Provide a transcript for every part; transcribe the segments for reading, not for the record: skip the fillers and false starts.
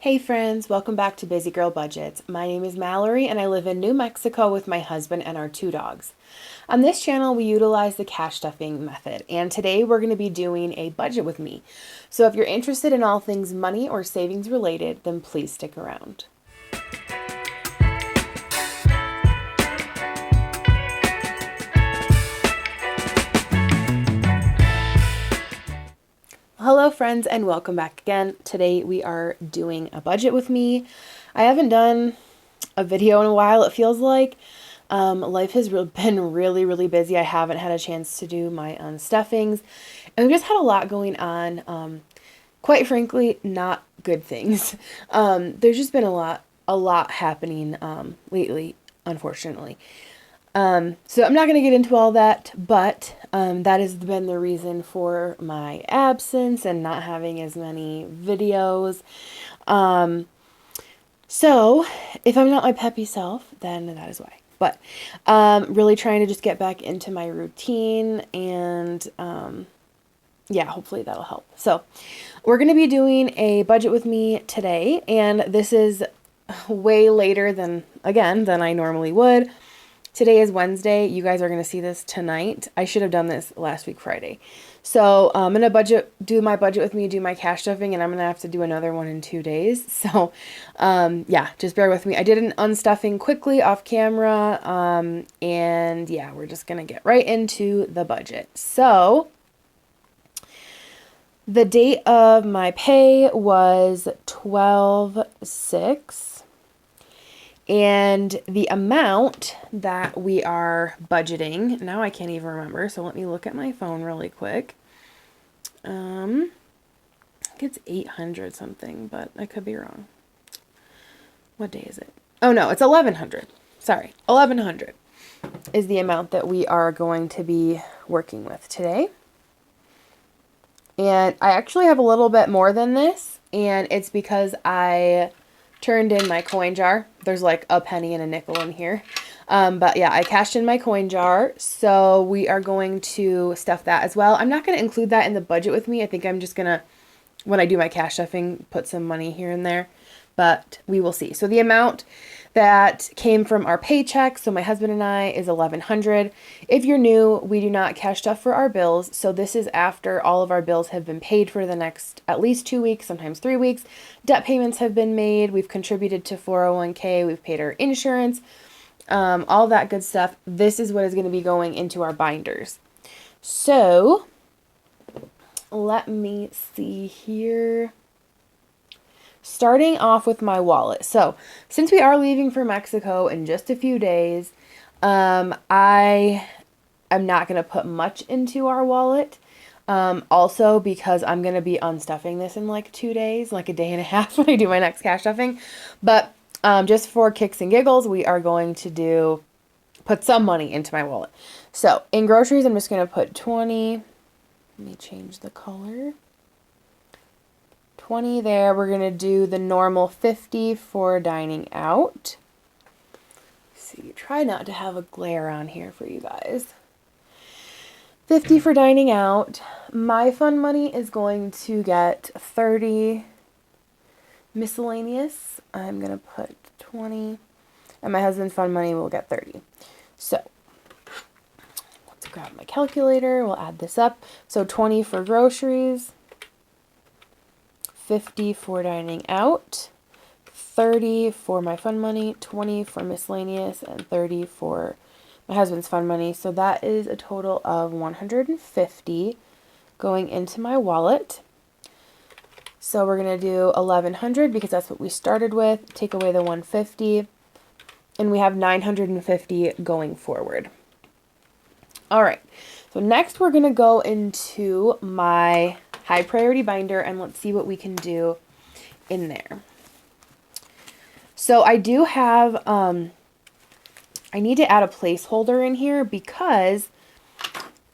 Hey friends, welcome back to Busy Girl Budgets. My name is Mallory and I live in New Mexico with my husband and our two dogs. On this channel, we utilize the cash stuffing method, and today we're going to be doing a budget with me. So if you're interested in all things money or savings related, then please stick around. Hello friends and welcome back again. Today we are doing a budget with me. I haven't done a video in a while, it feels like. Life has been really busy. I haven't had a chance to do my stuffings, and we've just had a lot going on. Quite frankly, not good things. There's just been a lot happening lately, unfortunately. So I'm not going to get into all that, but that has been the reason for my absence and not having as many videos. So if I'm not my peppy self, then that is why. But really trying to just get back into my routine, and yeah, hopefully that'll help. So we're going to be doing a budget with me today, and this is way later than I normally would. Today is Wednesday. You guys are going to see this tonight. I should have done this last week Friday. So I'm going to do my budget with me, do my cash stuffing, and I'm going to have to do another one in 2 days. So yeah, just bear with me. I did an unstuffing quickly off camera. And yeah, we're just going to get right into the budget. So the date of my pay was 12/6. And the amount that we are budgeting, now I can't even remember, so let me look at my phone really quick. I think it's 800 something, but I could be wrong. What day is it? Oh no, it's 1100. Sorry, 1100 is the amount that we are going to be working with today. And I actually have a little bit more than this, and it's because I turned in my coin jar. There's like a penny and a nickel in here. But yeah, I cashed in my coin jar. So we are going to stuff that as well. I'm not going to include that in the budget with me. I think I'm just going to, when I do my cash stuffing, put some money here and there. But we will see. So the amount that came from our paycheck, so my husband and I, is $1,100. If you're new, we do not cash stuff for our bills. So this is after all of our bills have been paid for the next at least 2 weeks, sometimes 3 weeks. Debt payments have been made. We've contributed to 401k. We've paid our insurance, all that good stuff. This is what is going to be going into our binders. So let me see here. Starting off with my wallet. So since we are leaving for Mexico in just a few days, I am not going to put much into our wallet. Also because I'm going to be unstuffing this in like 2 days, like a day and a half when I do my next cash stuffing. But just for kicks and giggles, we are going to put some money into my wallet. So in groceries, I'm just going to put 20. Let me change the color. 20 there. We're going to do the normal 50 for dining out. Let's see, try not to have a glare on here for you guys. 50 for dining out. My fun money is going to get 30 miscellaneous. I'm going to put 20. And my husband's fun money will get 30. So let's grab my calculator. We'll add this up. So 20 for groceries. 50 for dining out, 30 for my fun money, 20 for miscellaneous, and 30 for my husband's fun money. So that is a total of 150 going into my wallet. So we're going to do 1100 because that's what we started with. Take away the 150, and we have 950 going forward. All right. So next we're going to go into my high priority binder, and let's see what we can do in there. So I do have, I need to add a placeholder in here because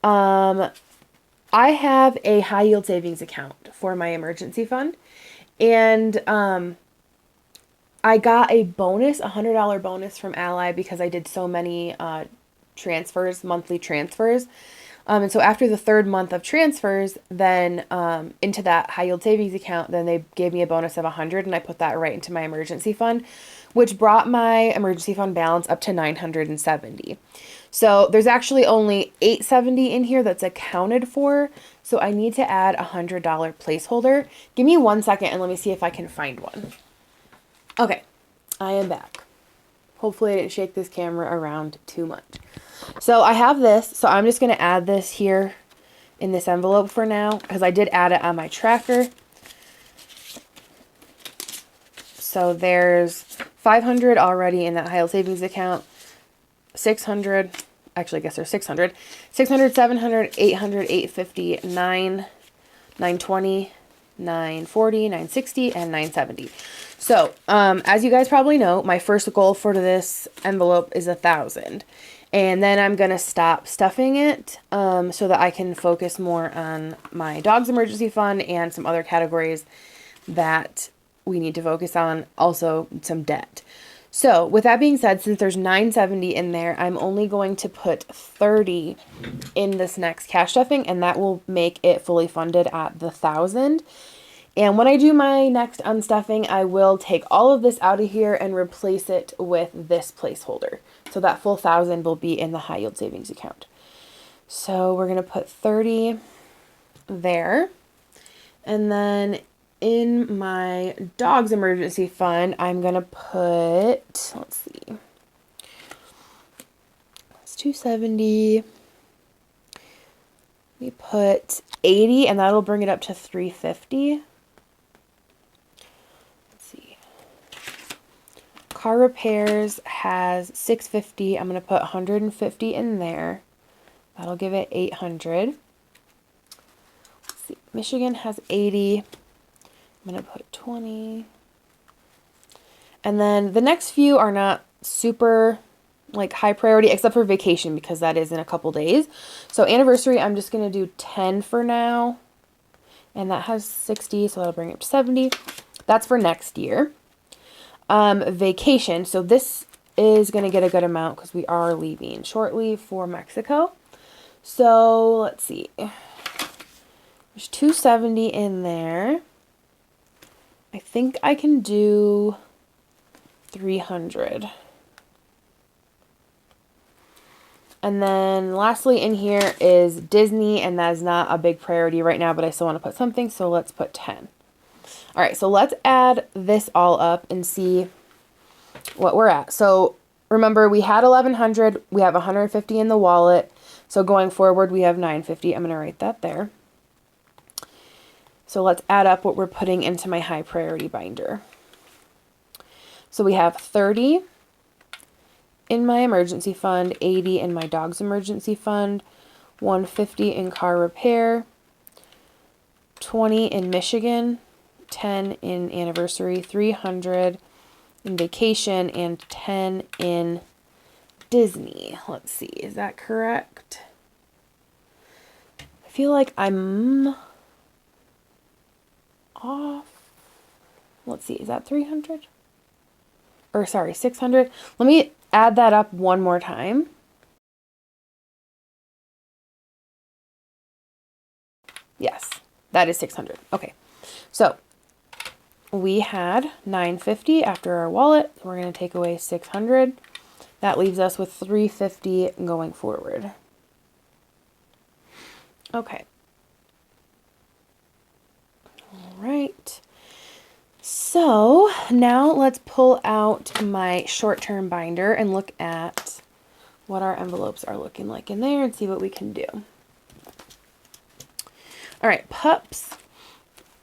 I have a high yield savings account for my emergency fund, and I got a bonus, $100 bonus from Ally because I did so many transfers, monthly transfers. And so after the third month of transfers, then into that high yield savings account, then they gave me a bonus of 100, and I put that right into my emergency fund, which brought my emergency fund balance up to 970. So there's actually only 870 in here that's accounted for. So I need to add $100 placeholder. Give me 1 second and let me see if I can find one. Okay, I am back. Hopefully I didn't shake this camera around too much. So I have this, so I'm just going to add this here in this envelope for now, because I did add it on my tracker. So there's 500 already in that high yield savings account, 600, actually I guess there's 600, 700, 800, 850, 920, 940, 960, and 970. So, as you guys probably know, my first goal for this envelope is 1,000. And then I'm going to stop stuffing it so that I can focus more on my dog's emergency fund and some other categories that we need to focus on, also some debt. So with that being said, since there's 970 in there, I'm only going to put 30 in this next cash stuffing, and that will make it fully funded at the 1,000. And when I do my next unstuffing, I will take all of this out of here and replace it with this placeholder. So that full 1,000 will be in the high yield savings account. So we're going to put 30 there. And then in my dog's emergency fund, I'm going to put, let's see, it's 270. We put 80, and that'll bring it up to 350. Car repairs has 650. I'm going to put 150 in there. That'll give it 800. Let's see. Michigan has 80. I'm going to put 20. And then the next few are not super like high priority, except for vacation, because that is in a couple days. So anniversary, I'm just going to do 10 for now. And that has 60, so that'll bring it up to 70. That's for next year. Vacation. So this is going to get a good amount because we are leaving shortly for Mexico. So let's see. There's 270 in there. I think I can do 300. And then lastly in here is Disney, and that is not a big priority right now, but I still want to put something, so let's put 10. All right, so let's add this all up and see what we're at. So remember, we had 1,100. We have 150 in the wallet. So going forward, we have 950. I'm going to write that there. So let's add up what we're putting into my high priority binder. So we have 30 in my emergency fund, 80 in my dog's emergency fund, 150 in car repair, 20 in Michigan, 10 in anniversary, 300 in vacation, and 10 in Disney. Let's see, is that correct? I feel like I'm off. Let's see, is that 300? Or sorry, 600. Let me add that up one more time. Yes, that is 600. Okay, so we had 950 after our wallet. We're going to take away 600. That leaves us with 350 going forward. Okay. All right. So now let's pull out my short-term binder and look at what our envelopes are looking like in there and see what we can do. All right, pups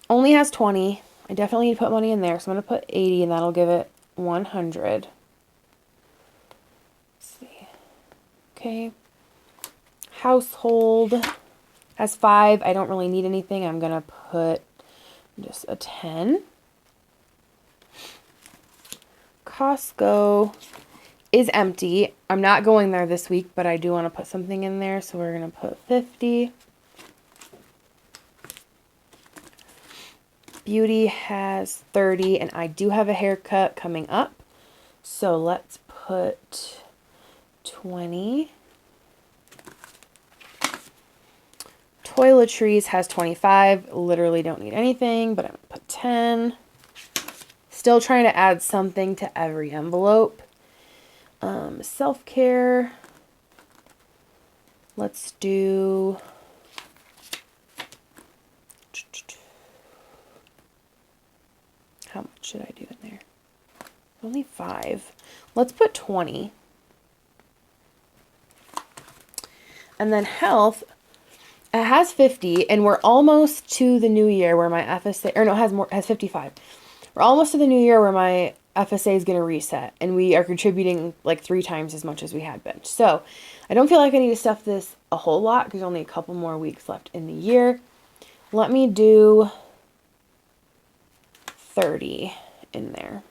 only has 20. I definitely need to put money in there, so I'm going to put 80, and that'll give it 100. Let's see. Okay. Household has 5. I don't really need anything. I'm going to put just a 10. Costco is empty. I'm not going there this week, but I do want to put something in there, so we're going to put 50. Beauty has 30, and I do have a haircut coming up, so let's put 20. Toiletries has 25. Literally don't need anything, but I'm going to put 10. Still trying to add something to every envelope. Self-care. Let's do... How much should I do in there? Only 5. Let's put 20. And then health, it has 50, and we're almost to the new year where my FSA, or no, it has 55. We're almost to the new year where my FSA is going to reset, and we are contributing like 3 times as much as we had been. So I don't feel like I need to stuff this a whole lot because there's only a couple more weeks left in the year. Let me do 30 in there.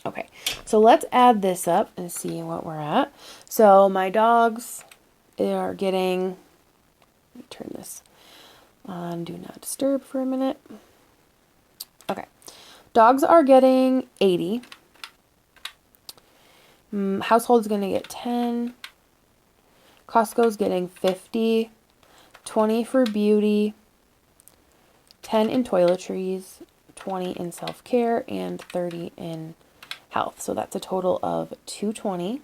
Okay, so let's add this up and see what we're at. So my dogs are getting, let me turn this on do not disturb for a minute. Okay, dogs are getting 80. Household's going to get 10. Costco's getting 50. 20 for beauty. 10 in toiletries. 20 in self-care. And 30 in health. So that's a total of 220.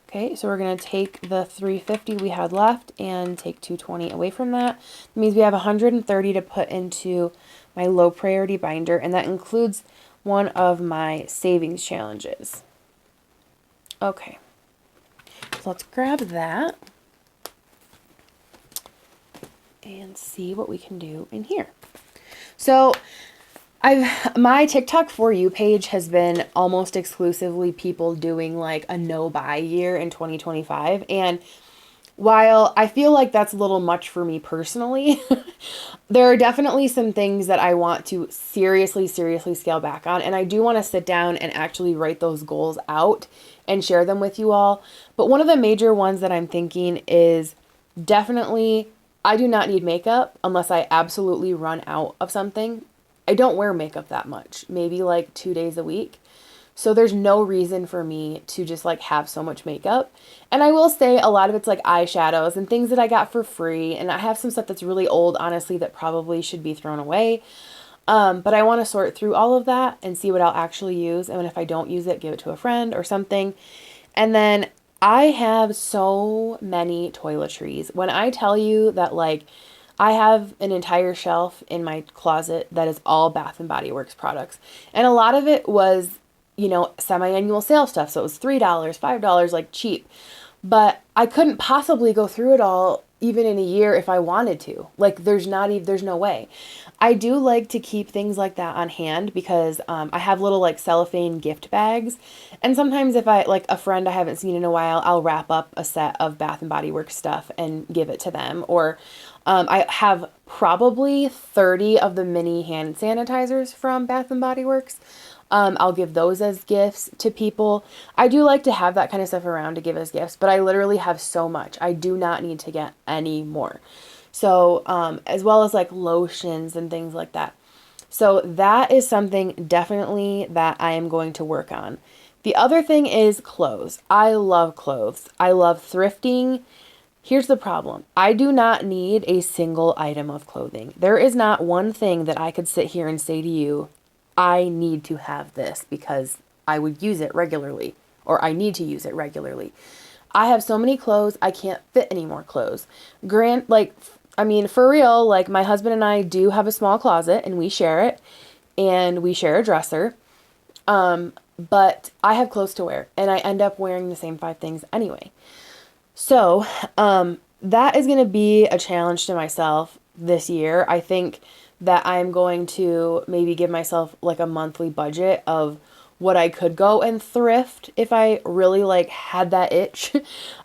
Okay, so we're going to take the 350 we had left and take 220 away from that. That means we have 130 to put into my low priority binder, and that includes one of my savings challenges. Okay, so let's grab that and see what we can do in here. So my TikTok For You page has been almost exclusively people doing like a no buy year in 2025. And while I feel like that's a little much for me personally, there are definitely some things that I want to seriously scale back on. And I do want to sit down and actually write those goals out and share them with you all. But one of the major ones that I'm thinking is definitely, I do not need makeup unless I absolutely run out of something. I don't wear makeup that much, maybe like 2 days a week. So there's no reason for me to just like have so much makeup. And I will say a lot of it's like eyeshadows and things that I got for free. And I have some stuff that's really old, honestly, that probably should be thrown away. But I want to sort through all of that and see what I'll actually use. And if I don't use it, give it to a friend or something. And then I have so many toiletries. When I tell you that like, I have an entire shelf in my closet that is all Bath and Body Works products. And a lot of it was, you know, semi-annual sale stuff. So it was $3, $5, like cheap. But I couldn't possibly go through it all even in a year if I wanted to. Like there's no way. I do like to keep things like that on hand because I have little like cellophane gift bags. And sometimes if I like a friend I haven't seen in a while, I'll wrap up a set of Bath and Body Works stuff and give it to them. Or I have probably 30 of the mini hand sanitizers from Bath and Body Works. I'll give those as gifts to people. I do like to have that kind of stuff around to give as gifts, but I literally have so much. I do not need to get any more. So, as well as like lotions and things like that. So that is something definitely that I am going to work on. The other thing is clothes. I love clothes. I love thrifting. Here's the problem. I do not need a single item of clothing. There is not one thing that I could sit here and say to you, I need to have this because I would use it regularly, or I need to use it regularly. I have so many clothes, I can't fit any more clothes. For real, like my husband and I do have a small closet and we share it and we share a dresser. But I have clothes to wear and I end up wearing the same 5 things anyway. So, that is going to be a challenge to myself this year. I think that I'm going to maybe give myself like a monthly budget of what I could go and thrift if I really like had that itch.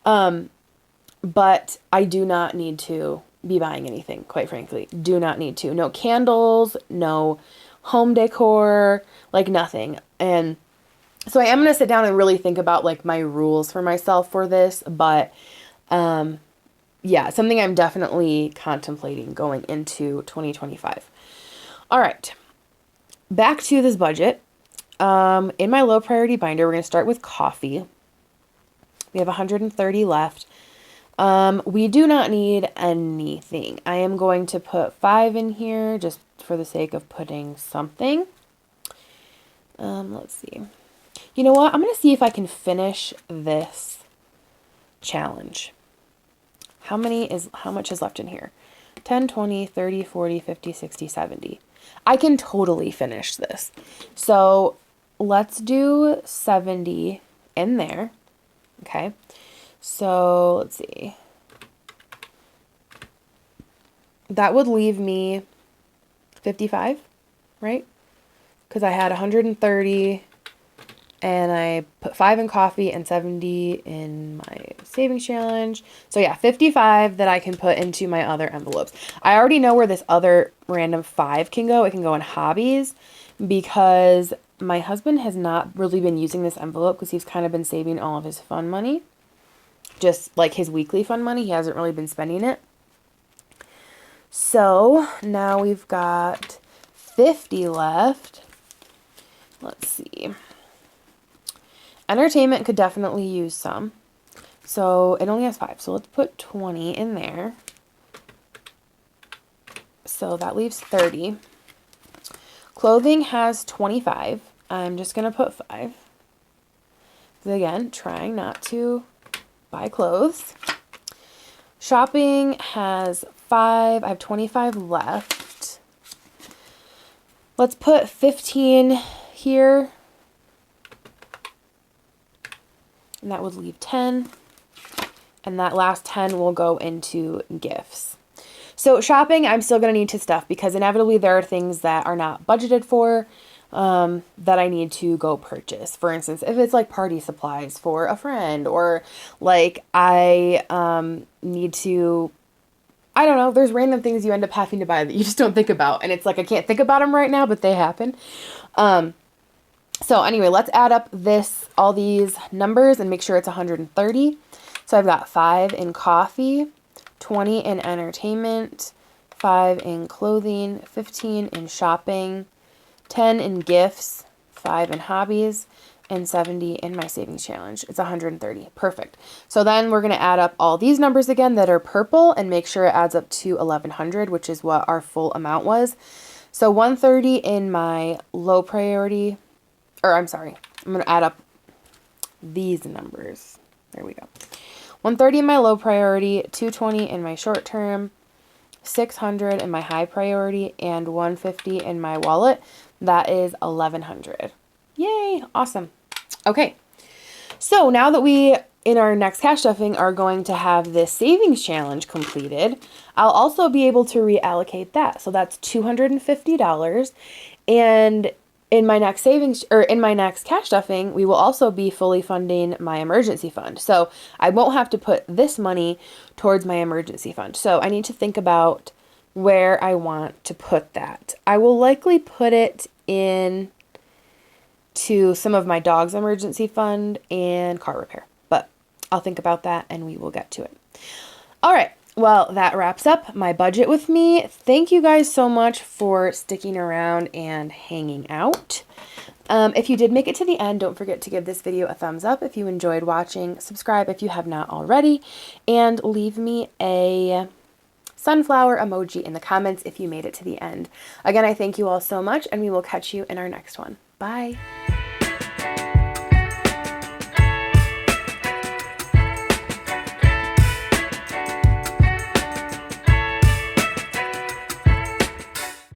But I do not need to be buying anything, quite frankly. Do not need to. No candles, no home decor, like nothing. And so I am going to sit down and really think about like my rules for myself for this, but yeah, something I'm definitely contemplating going into 2025. All right, back to this budget. In my low priority binder, we're going to start with coffee. We have 130 left. We do not need anything. I am going to put 5 in here just for the sake of putting something. Let's see. You know what? I'm going to see if I can finish this challenge. How much is left in here? 10, 20, 30, 40, 50, 60, 70. I can totally finish this. So let's do 70 in there. Okay. So let's see. That would leave me 55, right? Because I had 130 and I put 5 in coffee and 70 in my savings challenge. So yeah, 55 that I can put into my other envelopes. I already know where this other random 5 can go. It can go in hobbies because my husband has not really been using this envelope because he's kind of been saving all of his fun money. Just like his weekly fun money. He hasn't really been spending it. So now we've got 50 left. Let's see. Entertainment could definitely use some. So it only has 5. So let's put 20 in there. So that leaves 30. Clothing has 25. I'm just going to put 5. So again, trying not to buy clothes. Shopping has 5. I have 25 left. Let's put 15 here. And that would leave 10. And that last 10 will go into gifts. So shopping, I'm still going to need to stuff because inevitably there are things that are not budgeted for that I need to go purchase. For instance, if it's like party supplies for a friend or like I need to, I don't know, there's random things you end up having to buy that you just don't think about. And it's like I can't think about them right now, but they happen. So anyway, let's add up all these numbers and make sure it's 130. So I've got 5 in coffee, 20 in entertainment, 5 in clothing, 15 in shopping, 10 in gifts, 5 in hobbies, and 70 in my savings challenge. It's 130. Perfect. So then we're going to add up all these numbers again that are purple and make sure it adds up to 1100, which is what our full amount was. So 130 in my low priority, or I'm sorry, I'm going to add up these numbers. There we go. 130 in my low priority, 220 in my short term, 600 in my high priority, and 150 in my wallet. That is 1100. Yay, awesome. Okay, so now that we, in our next cash stuffing, are going to have this savings challenge completed, I'll also be able to reallocate that. So that's $250. And in my next savings, or in my next cash stuffing, we will also be fully funding my emergency fund. So I won't have to put this money towards my emergency fund. So I need to think about where I want to put that. I will likely put it in to some of my dog's emergency fund and car repair, but I'll think about that and we will get to it. All right. Well, that wraps up my budget with me. Thank you guys so much for sticking around and hanging out. If you did make it to the end, don't forget to give this video a thumbs up if you enjoyed watching. Subscribe if you have not already, and leave me a sunflower emoji in the comments if you made it to the end. Again, I thank you all so much, and we will catch you in our next one. Bye.